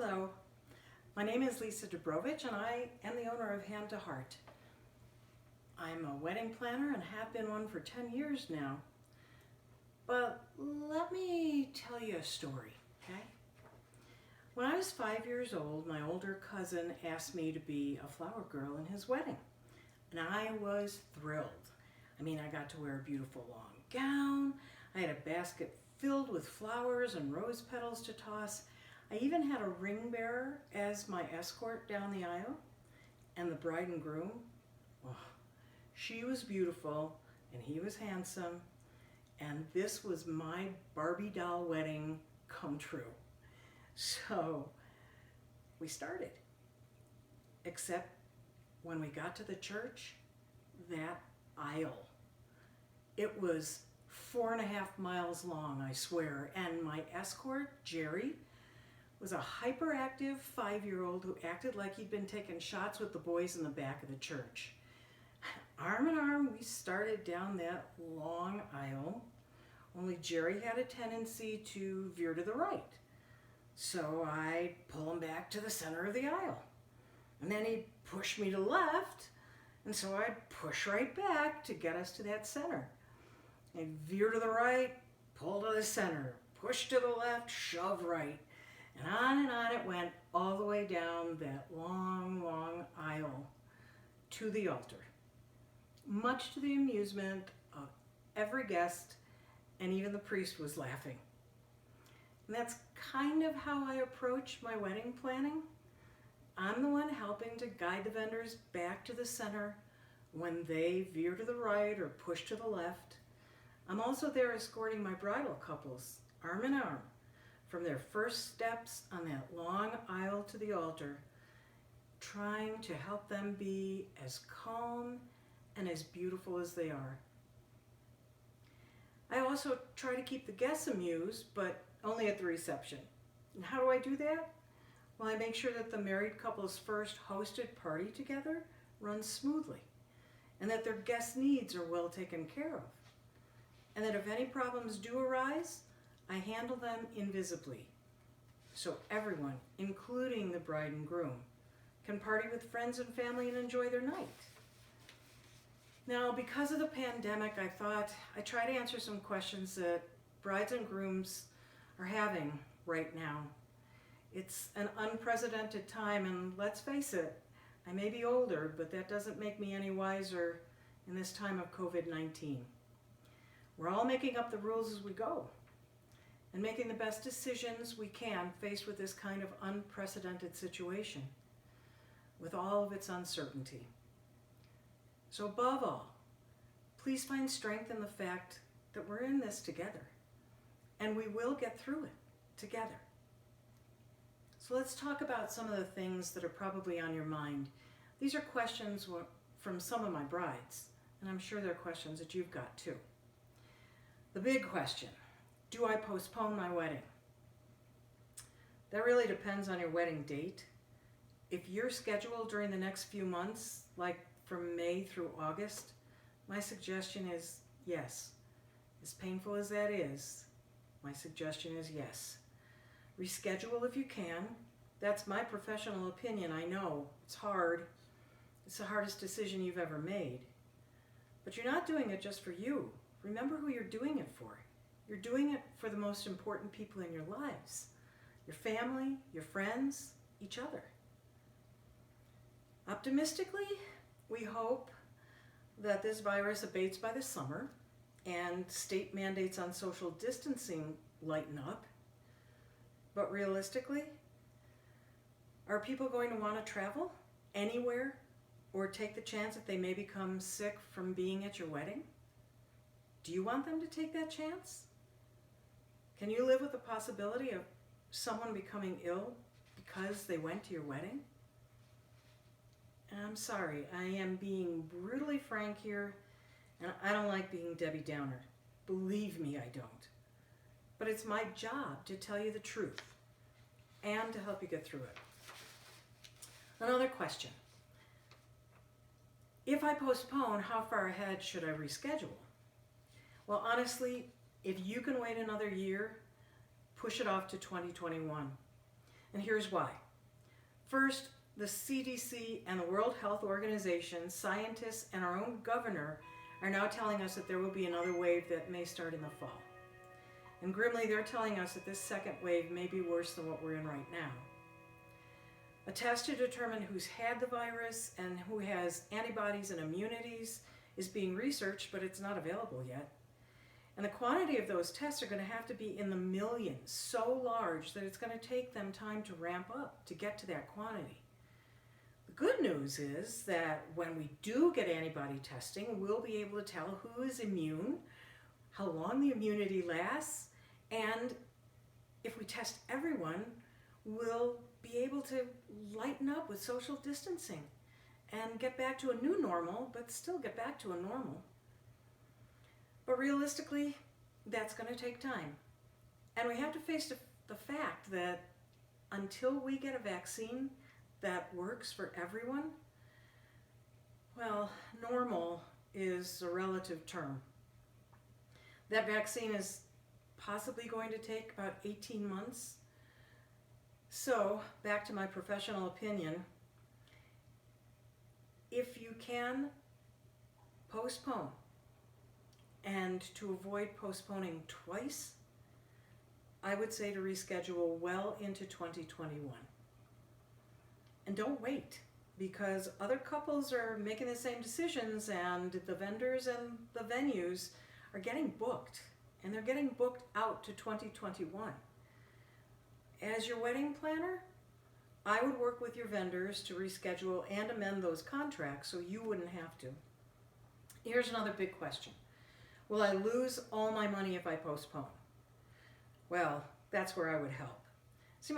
Hello, my name is Lisa Dubrovich and I am the owner of Hand2Heart. I'm a wedding planner and have been one for 10 years now. But let me tell you a story, okay? When I was 5 years old, my older cousin asked me to be a flower girl in his wedding. And I was thrilled. I mean, I got to wear a beautiful long gown. I had a basket filled with flowers and rose petals to toss. I even had a ring bearer as my escort down the aisle. And the bride and groom, oh, she was beautiful and he was handsome. And this was my Barbie doll wedding come true. So we started. Except when we got to the church, that aisle, it was 4.5 miles long, I swear. And my escort, Jerry, was a hyperactive 5-year-old who acted like he'd been taking shots with the boys in the back of the church. Arm in arm, we started down that long aisle, only Jerry had a tendency to veer to the right. So I'd pull him back to the center of the aisle. And then he'd push me to the left, and so I'd push right back to get us to that center. I'd veer to the right, pull to the center, push to the left, shove right. And on it went all the way down that long, long aisle to the altar. Much to the amusement of every guest, and even the priest was laughing. And that's kind of how I approach my wedding planning. I'm the one helping to guide the vendors back to the center when they veer to the right or push to the left. I'm also there escorting my bridal couples, arm in arm, from their first steps on that long aisle to the altar, trying to help them be as calm and as beautiful as they are. I also try to keep the guests amused, but only at the reception. And how do I do that? Well, I make sure that the married couple's first hosted party together runs smoothly, and that their guest needs are well taken care of. And that if any problems do arise, I handle them invisibly, so everyone, including the bride and groom, can party with friends and family and enjoy their night. Now, because of the pandemic, I thought I'd try to answer some questions that brides and grooms are having right now. It's an unprecedented time, and let's face it, I may be older, but that doesn't make me any wiser in this time of COVID-19. We're all making up the rules as we go, and making the best decisions we can faced with this kind of unprecedented situation, with all of its uncertainty. So above all, please find strength in the fact that we're in this together, and we will get through it together. So let's talk about some of the things that are probably on your mind. These are questions from some of my brides, and I'm sure they're questions that you've got too. The big question: do I postpone my wedding? That really depends on your wedding date. If you're scheduled during the next few months, like from May through August, my suggestion is yes. As painful as that is, my suggestion is yes. Reschedule if you can. That's my professional opinion. I know it's hard. It's the hardest decision you've ever made. But you're not doing it just for you. Remember who you're doing it for. You're doing it for the most important people in your lives. Your family, your friends, each other. Optimistically, we hope that this virus abates by the summer and state mandates on social distancing lighten up. But realistically, are people going to want to travel anywhere or take the chance that they may become sick from being at your wedding? Do you want them to take that chance? Can you live with the possibility of someone becoming ill because they went to your wedding? And I'm sorry, I am being brutally frank here, and I don't like being Debbie Downer. Believe me, I don't. But it's my job to tell you the truth and to help you get through it. Another question: if I postpone, how far ahead should I reschedule? Well, honestly, if you can wait another year, push it off to 2021. And here's why. First, the CDC and the World Health Organization, scientists, and our own governor are now telling us that there will be another wave that may start in the fall. And grimly, they're telling us that this second wave may be worse than what we're in right now. A test to determine who's had the virus and who has antibodies and immunities is being researched, but it's not available yet. And the quantity of those tests are going to have to be in the millions, so large that it's going to take them time to ramp up to get to that quantity. The good news is that when we do get antibody testing, we'll be able to tell who is immune, how long the immunity lasts, and if we test everyone, we'll be able to lighten up with social distancing and get back to a new normal, but still get back to a normal. But realistically, that's going to take time. And we have to face the fact that until we get a vaccine that works for everyone, well, normal is a relative term. That vaccine is possibly going to take about 18 months. So, back to my professional opinion, if you can postpone, and to avoid postponing twice, I would say to reschedule well into 2021. And don't wait, because other couples are making the same decisions and the vendors and the venues are getting booked, and they're getting booked out to 2021. As your wedding planner, I would work with your vendors to reschedule and amend those contracts so you wouldn't have to. Here's another big question. Will I lose all my money if I postpone? Well, that's where I would help. See,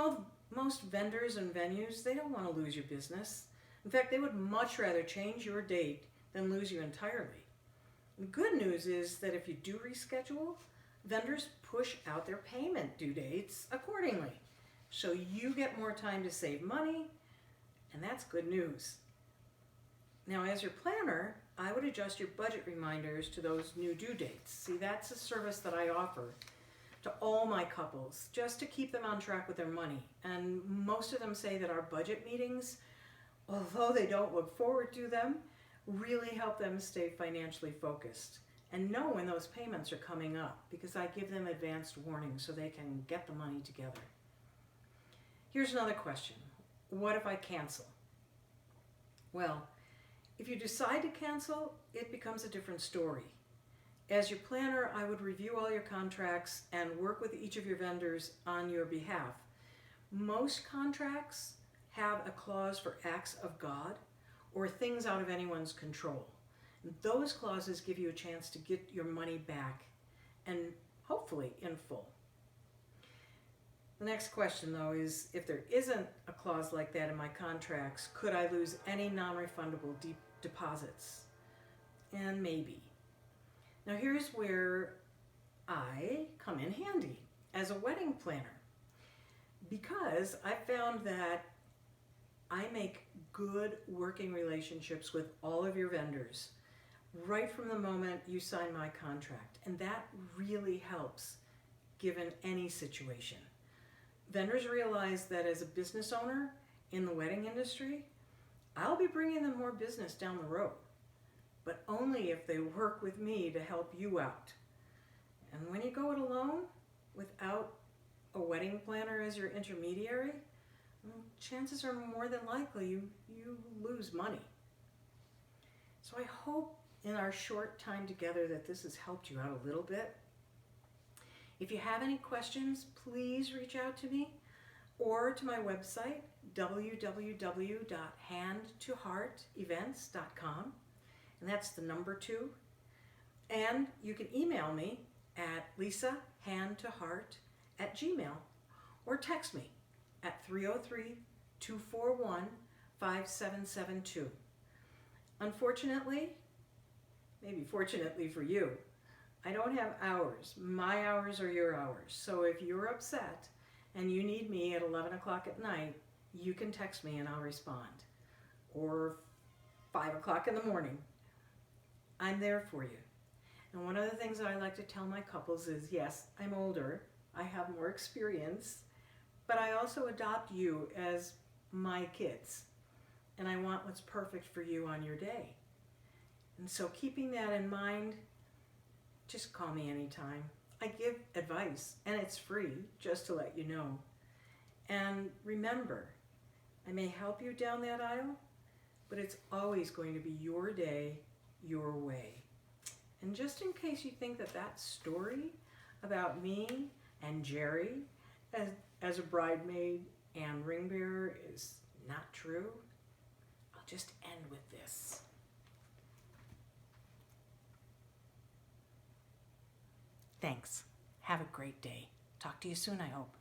most vendors and venues, they don't want to lose your business. In fact, they would much rather change your date than lose you entirely. The good news is that if you do reschedule, vendors push out their payment due dates accordingly. So you get more time to save money, and that's good news. Now, as your planner, I would adjust your budget reminders to those new due dates. See, that's a service that I offer to all my couples, just to keep them on track with their money. And most of them say that our budget meetings, although they don't look forward to them, really help them stay financially focused and know when those payments are coming up, because I give them advanced warning so they can get the money together. Here's another question. What if I cancel? Well, if you decide to cancel, it becomes a different story. As your planner, I would review all your contracts and work with each of your vendors on your behalf. Most contracts have a clause for acts of God or things out of anyone's control. And those clauses give you a chance to get your money back, and hopefully in full. The next question, though, is if there isn't a clause like that in my contracts, could I lose any non-refundable deposits? And maybe. Now here's where I come in handy as a wedding planner, because I found that I make good working relationships with all of your vendors right from the moment you sign my contract, and that really helps given any situation. Vendors realize that as a business owner in the wedding industry, I'll be bringing them more business down the road, but only if they work with me to help you out. And when you go it alone, without a wedding planner as your intermediary, well, chances are more than likely you lose money. So I hope in our short time together that this has helped you out a little bit. If you have any questions, please reach out to me or to my website, www.hand2heartevents.com, and that's the number 2. And you can email me at lisahandtoheart@gmail.com or text me at 303-241-5772. Unfortunately, maybe fortunately for you, I don't have hours. My hours are your hours. So if you're upset and you need me at 11 o'clock at night, you can text me and I'll respond. Or 5 o'clock in the morning. I'm there for you. And one of the things that I like to tell my couples is, yes, I'm older, I have more experience, but I also adopt you as my kids. And I want what's perfect for you on your day. And so keeping that in mind, just call me anytime. I give advice, and it's free, just to let you know. And remember, I may help you down that aisle, but it's always going to be your day, your way. And just in case you think that that story about me and Jerry as a bridemaid and ring bearer is not true, I'll just end with this. Thanks. Have a great day. Talk to you soon, I hope.